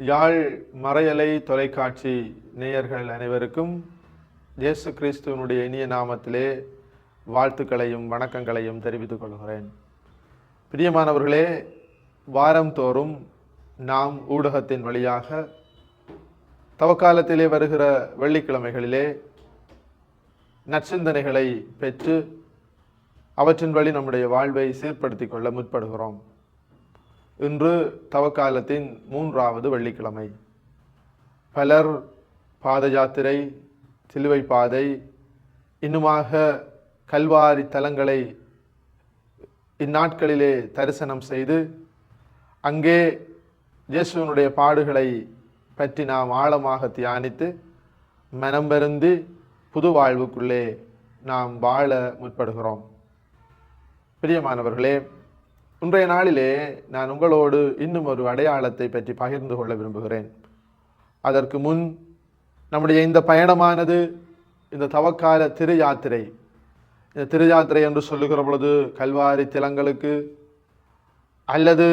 யாழ் மறையலை தொலைக்காட்சி நேயர்கள் அனைவருக்கும் இயேசு கிறிஸ்துவனுடைய இனிய நாமத்திலே வாழ்த்துக்களையும் வணக்கங்களையும் தெரிவித்துக் கொள்கிறேன். பிரியமானவர்களே, வாரந்தோறும் நாம் ஊடகத்தின் வழியாக தவக்காலத்திலே வருகிற வெள்ளிக்கிழமைகளிலே நற்சிந்தனைகளை பெற்று அவற்றின் வழி நம்முடைய வாழ்வை சீர்படுத்திக் கொள்ள முற்படுகிறோம். இன்று தவக்காலத்தின் 3வது வெள்ளிக்கிழமை. பலர் பாத யாத்திரை, சிலுவை பாதை, இன்னுமாக கல்வாரி தலங்களை இந்நாட்களிலே தரிசனம் செய்து அங்கே இயேசுவினுடைய பாடுகளை பற்றி நாம் ஆழமாக தியானித்து மனம் வருந்தி புது வாழ்வுக்குள்ளே நாம் வாழ முற்படுகிறோம். பிரியமானவர்களே, இன்றைய நாளிலே நான் உங்களோடு இன்னும் ஒரு அடையாளத்தை பற்றி பகிர்ந்து கொள்ள விரும்புகிறேன். அதற்கு முன் நம்முடைய இந்த பயணமானது இந்த தவக்கால திரு யாத்திரை, இந்த திரு யாத்திரை என்று சொல்லுகிற பொழுது கல்வாரி திலங்களுக்கு அல்லது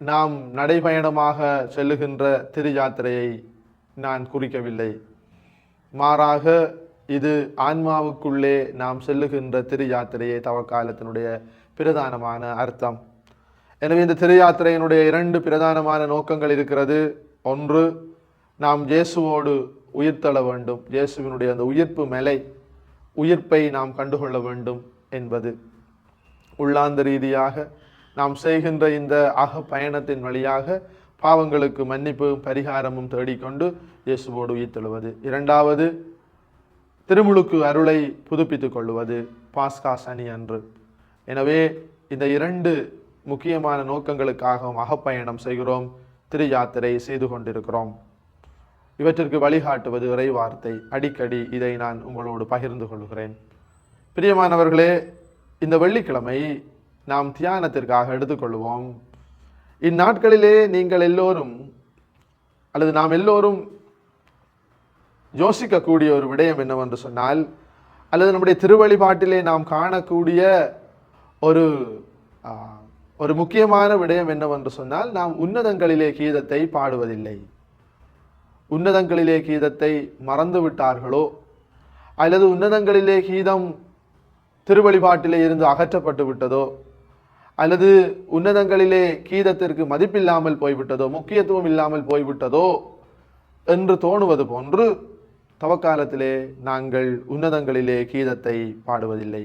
நாம் நடைபயணமாக செல்லுகின்ற திரு யாத்திரையை நான் குறிக்கவில்லை. மாறாக இது ஆன்மாவுக்குள்ளே நாம் செல்லுகின்ற திரு யாத்திரையை தவக்காலத்தினுடைய பிரதானமான அர்த்தம். எனவே இந்த திரு யாத்திரையினுடைய 2 பிரதானமான நோக்கங்கள் இருக்கிறது. ஒன்று, நாம் இயேசுவோடு உயிர்த்தெழ வேண்டும், இயேசுவினுடைய அந்த உயிர்ப்பு மேலை உயிர்ப்பை நாம் கண்டுகொள்ள வேண்டும் என்பது. உள்ளாந்த ரீதியாக நாம் செய்கின்ற இந்த பயணத்தின் வழியாக பாவங்களுக்கு மன்னிப்பும் பரிகாரமும் தேடிக்கொண்டு இயேசுவோடு உயிர்த்தெழுவது. 2வது, திருமுழுக்கு அருளை புதுப்பித்துக் கொள்வது பாஸ்கா சனி அன்று. எனவே இந்த 2 முக்கியமான நோக்கங்களுக்காகவும் அகப்பயணம் செய்கிறோம், திரு யாத்திரை செய்து கொண்டிருக்கிறோம். இவற்றிற்கு வழிகாட்டுவது இறை வார்த்தை. அடிக்கடி இதை நான் உங்களோடு பகிர்ந்து கொள்கிறேன். பிரியமானவர்களே, இந்த வெள்ளிக்கிழமை நாம் தியானத்திற்காக எடுத்துக்கொள்வோம். இந்நாட்களிலே நீங்கள் எல்லோரும் அல்லது நாம் எல்லோரும் யோசிக்கக்கூடிய ஒரு விடயம் என்னவென்று சொன்னால், அல்லது நம்முடைய திருவழிபாட்டிலே நாம் காணக்கூடிய ஒரு முக்கியமான விடயம் என்னவென்று சொன்னால், நாம் உன்னதங்களிலே கீதத்தை பாடுவதில்லை. உன்னதங்களிலே கீதத்தை மறந்து விட்டார்களோ, அல்லது உன்னதங்களிலே கீதம் திருவழிபாட்டிலே இருந்து அகற்றப்பட்டு விட்டதோ, அல்லது உன்னதங்களிலே கீதத்திற்கு மதிப்பில்லாமல் போய்விட்டதோ, முக்கியத்துவம் இல்லாமல் போய்விட்டதோ என்று தோணுவது போன்று தவக்காலத்திலே நாங்கள் உன்னதங்களிலே கீதத்தை பாடுவதில்லை,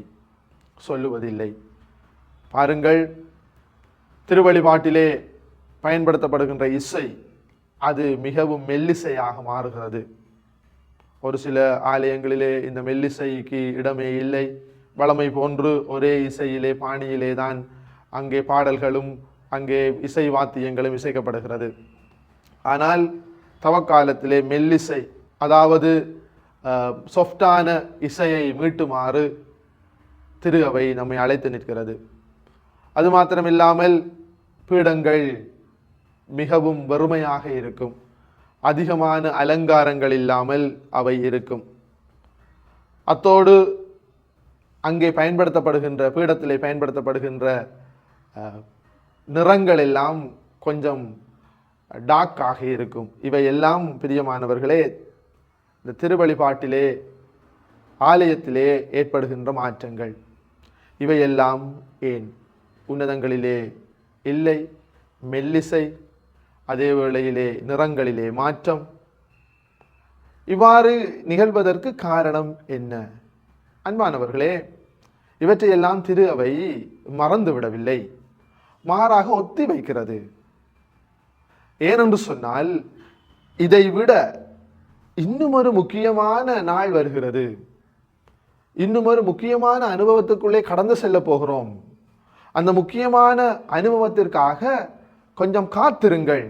சொல்லுவதில்லை. பாருங்கள், திருவழிபாட்டிலே பயன்படுத்தப்படுகின்ற இசை அது மிகவும் மெல்லிசையாக மாறுகிறது. ஒரு சில ஆலயங்களிலே இந்த மெல்லிசைக்கு இடமே இல்லை. வழமை போன்று ஒரே இசையிலே பாணியிலே தான் அங்கே பாடல்களும் அங்கே இசை வாத்தியங்களும் இசைக்கப்படுகிறது. ஆனால் தவக்காலத்திலே மெல்லிசை, அதாவது சொஃப்டான இசையை மீட்டுமாறு திரு அவை நம்மை அழைத்து நிற்கிறது. அது மாத்திரமில்லாமல் பீடங்கள் மிகவும் வெறுமையாக இருக்கும், அதிகமான அலங்காரங்கள் இல்லாமல் அவை இருக்கும். அத்தோடு அங்கே பயன்படுத்தப்படுகின்ற பீடத்திலே பயன்படுத்தப்படுகின்ற நிறங்கள் எல்லாம் கொஞ்சம் டார்க்காக இருக்கும். இவையெல்லாம் பிரியமானவர்களே இந்த திருவழிபாட்டிலே ஆலயத்திலே ஏற்படுகின்ற மாற்றங்கள். இவையெல்லாம் ஏன் உன்னதங்களிலே இல்லை மெல்லிசை, அதே வேளையிலே நிறங்களிலே மாற்றம்? இவ்வாறு நிகழ்வதற்கு காரணம் என்ன? அன்பானவர்களே, இவற்றையெல்லாம் திரு அவை மறந்துவிடவில்லை, மாறாக ஒத்தி வைக்கிறது. ஏனென்று சொன்னால், இதை விட இன்னும் ஒரு முக்கியமான நாள் வருகிறது. இன்னும் ஒரு முக்கியமான அனுபவத்துக்குள்ளே கடந்து செல்ல போகிறோம். அந்த முக்கியமான அனுபவத்திற்காக கொஞ்சம் காத்திருங்கள்.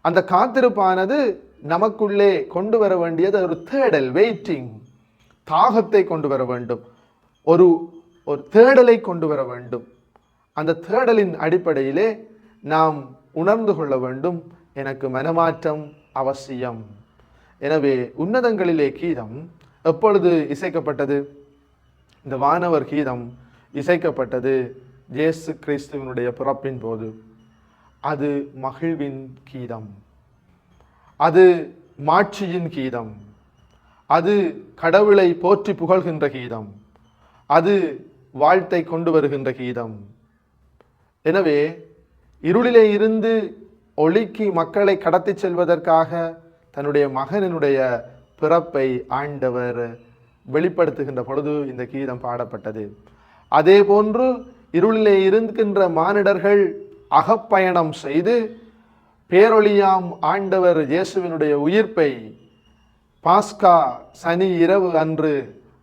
அந்த காத்திருப்பானது நமக்குள்ளே கொண்டு வர வேண்டியது ஒரு தேடல், வெயிட்டிங், தாகத்தை கொண்டு வர வேண்டும், ஒரு தேடலை கொண்டு வர வேண்டும். அந்த தேடலின் அடிப்படையிலே நாம் உணர்ந்து கொள்ள வேண்டும், எனக்கு மனமாற்றம் அவசியம். எனவே உன்னதங்களிலே கீதம் எப்பொழுது இசைக்கப்பட்டது? இந்த வானவர் கீதம் இசைக்கப்பட்டது இயேசு கிறிஸ்துவினுடைய பிறப்பின் போது. அது மகிழ்வின் கீதம், அது மாட்சியின் கீதம், அது கடவுளை போற்றி புகழ்கின்ற கீதம், அது வாழ்த்தை கொண்டு வருகின்ற கீதம். எனவே இருளிலே இருந்து ஒளிக்கு மக்களை கடத்தி செல்வதற்காக தன்னுடைய மகனினுடைய பிறப்பை ஆண்டவர் வெளிப்படுத்துகின்ற பொழுது இந்த கீதம் பாடப்பட்டது. அதே போன்று இருளிலே இருக்கின்ற மானிடர்கள் அகப்பயணம் செய்து பேரொளியாம் ஆண்டவர் இயேசுவினுடைய உயிர்ப்பை பாஸ்கா சனி இரவு அன்று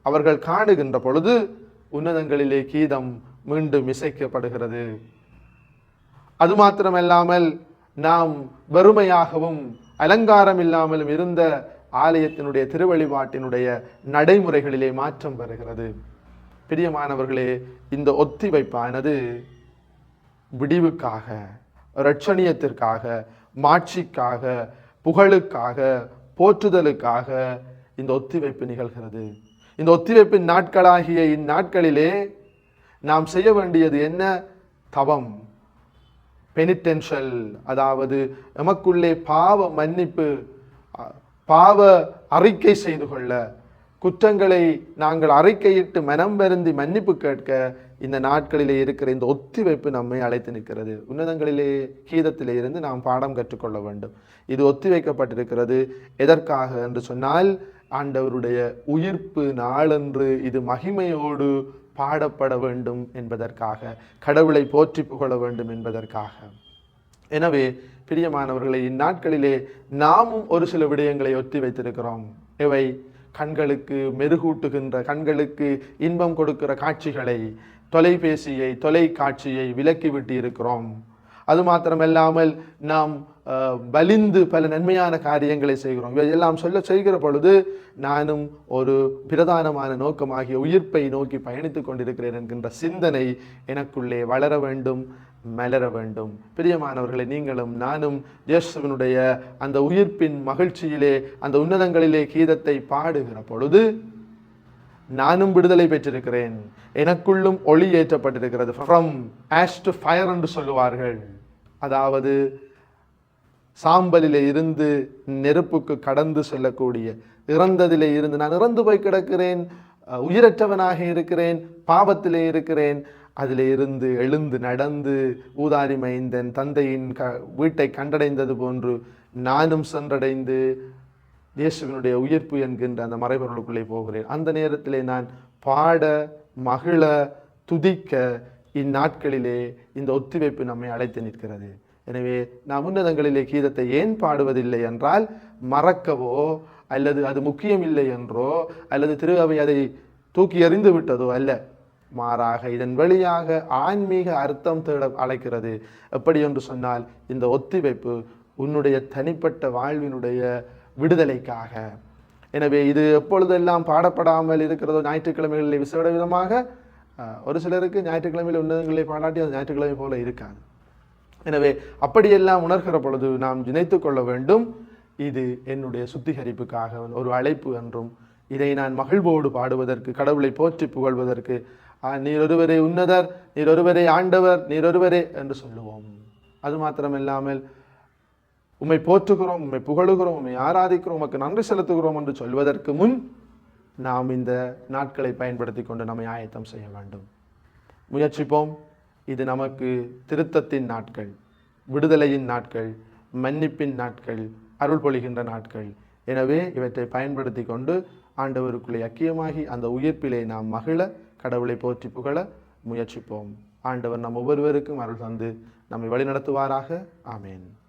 அவர்கள் காணுகின்ற பொழுது உன்னதங்களிலே கீதம் மீண்டும் இசைக்கப்படுகிறது. அது மாத்திரமல்லாமல் நாம் வெறுமையாகவும் அலங்காரம் இல்லாமலும் இருந்த ஆலயத்தினுடைய திருவழிபாட்டினுடைய நடைமுறைகளிலே மாற்றம் வருகிறது. பிரியமானவர்களே, இந்த ஒத்திவைப்பானது விடிவுக்காக, இரட்சணியத்திற்காக, மாட்சிக்காக, புகழுக்காக, போற்றுதலுக்காக இந்த ஒத்திவைப்பு நிகழ்கிறது. இந்த ஒத்திவைப்பின் நாட்களாகிய இந்நாட்களிலே நாம் செய்ய வேண்டியது என்ன? தவம், பெனிடென்ஷியல், அதாவது நமக்குள்ளே பாவ மன்னிப்பு, பாவ அறிக்கை செய்து கொள்ள, குற்றங்களை நாங்கள் அறிக்கையிட்டு மனம் வருந்தி மன்னிப்பு கேட்க இந்த நாட்களிலே இருக்கிற இந்த ஒத்திவைப்பு நம்மை அழைத்து நிற்கிறது. உன்னதங்களிலே கீதத்திலே இருந்து நாம் பாடம் கற்றுக்கொள்ள வேண்டும். இது ஒத்திவைக்கப்பட்டிருக்கிறது. எதற்காக என்று சொன்னால், ஆண்டவருடைய உயிர்ப்பு நாளன்று இது மகிமையோடு பாடப்பட வேண்டும் என்பதற்காக, கடவுளை போற்றி புகழ வேண்டும் என்பதற்காக. எனவே பிரியமானவர்களை, இந்நாட்களிலே நாமும் ஒரு சில விடயங்களை ஒத்தி வைத்திருக்கிறோம். இவை கண்களுக்கு மெருகூட்டுகின்ற, கண்களுக்கு இன்பம் கொடுக்கிற காட்சிகளை, தொலைபேசியை, தொலைக்காட்சியை விலக்கிவிட்டு இருக்கிறோம். அது மாத்திரமல்லாமல் நாம் வலிந்து பல நன்மையான காரியங்களை செய்கிறோம். இவையெல்லாம் செய்கிற பொழுது நானும் ஒரு பிரதானமான நோக்கமாகிய உயிர்ப்பை நோக்கி பயணித்துக் கொண்டிருக்கிறேன் என்கின்ற சிந்தனை எனக்குள்ளே வளர வேண்டும், மலர வேண்டும். பிரியமானவர்களை, நீங்களும் நானும் இயேசுவினுடைய அந்த உயிர்ப்பின் மகிழ்ச்சியிலே, அந்த உன்னதங்களிலே கீதத்தை பாடுகிற பொழுது நானும் விடுதலை பெற்றிருக்கிறேன், எனக்குள்ளும் ஒளி ஏற்றப்பட்டிருக்கிறது. ஃப்ரம் ஆஷ் டு ஃபயர் என்று சொல்லுவார்கள். அதாவது சாம்பலிலே இருந்து நெருப்புக்கு கடந்து செல்லக்கூடிய, இறந்ததிலே இருந்து நான் இறந்து போய் கிடக்கிறேன், உயிரற்றவனாக இருக்கிறேன், பாவத்திலே இருக்கிறேன், அதிலே இருந்து எழுந்து நடந்து ஊதாரி மைந்தன் தந்தையின் வீட்டை கண்டடைந்தது போன்று நானும் சென்றடைந்து இயேசுவினுடைய உயிர்ப்பு என்கின்ற அந்த மறைபொருளுக்குள்ளே போகிறேன். அந்த நேரத்திலே நான் பாட, மகிழ, துதிக்க இந்நாட்களிலே இந்த ஒத்திவைப்பு நம்மை அழைத்து நிற்கிறது. எனவே நாம் உன்னதங்களிலே கீதத்தை ஏன் பாடுவதில்லை என்றால், மறக்கவோ அல்லது அது முக்கியம் இல்லை என்றோ அல்லது திரு அவை அதை தூக்கி எறிந்து விட்டதோ அல்ல. மாறாக இதன் வழியாக ஆன்மீக அர்த்தம் தேட அழைக்கிறது. எப்படி என்று சொன்னால், இந்த ஒத்திவைப்பு உன்னுடைய தனிப்பட்ட வாழ்வினுடைய விடுதலைக்காக. எனவே இது எப்பொழுதெல்லாம் பாடப்படாமல் இருக்கிறதோ, ஞாயிற்றுக்கிழமைகளில் விசேட விதமாக, ஒரு சிலருக்கு ஞாயிற்றுக்கிழமையில் உன்னதங்களை பாடாட்டி அது ஞாயிற்றுக்கிழமை போல இருக்காது. எனவே அப்படியெல்லாம் உணர்கிற பொழுது நாம் நினைத்து கொள்ள வேண்டும், இது என்னுடைய சுத்திகரிப்புக்காக ஒரு அழைப்பு என்றும், இதை நான் மகிழ்வோடு பாடுவதற்கு, கடவுளை போற்றி புகழ்வதற்கு, நீர் ஒருவரே உன்னதர், நீர் ஒருவரே ஆண்டவர், நீர் ஒருவரே என்று சொல்லுவோம். அது மாத்திரமில்லாமல் உம்மை போற்றுகிறோம், உம்மை புகழுகிறோம், உம்மை ஆராதிக்கிறோம், உமக்கு நன்றி செலுத்துகிறோம் என்று சொல்வதற்கு முன் நாம் இந்த நாட்களை பயன்படுத்தி கொண்டு நம்மை ஆயத்தம் செய்ய வேண்டும். முயற்சிப்போம். இது நமக்கு திருத்தத்தின் நாட்கள், விடுதலையின் நாட்கள், மன்னிப்பின் நாட்கள், அருள் பொழிகின்ற நாட்கள். எனவே இவற்றை பயன்படுத்தி கொண்டு ஆண்டவருக்குள்ளே ஐக்கியமாகி அந்த உயிர்ப்பிலே நாம் மகிழ, கடவுளை போற்றி புகழ முயற்சிப்போம். ஆண்டவர் நம் ஒவ்வொருவருக்கும் அருள் தந்து நம்மை வழிநடத்துவாராக. ஆமேன்.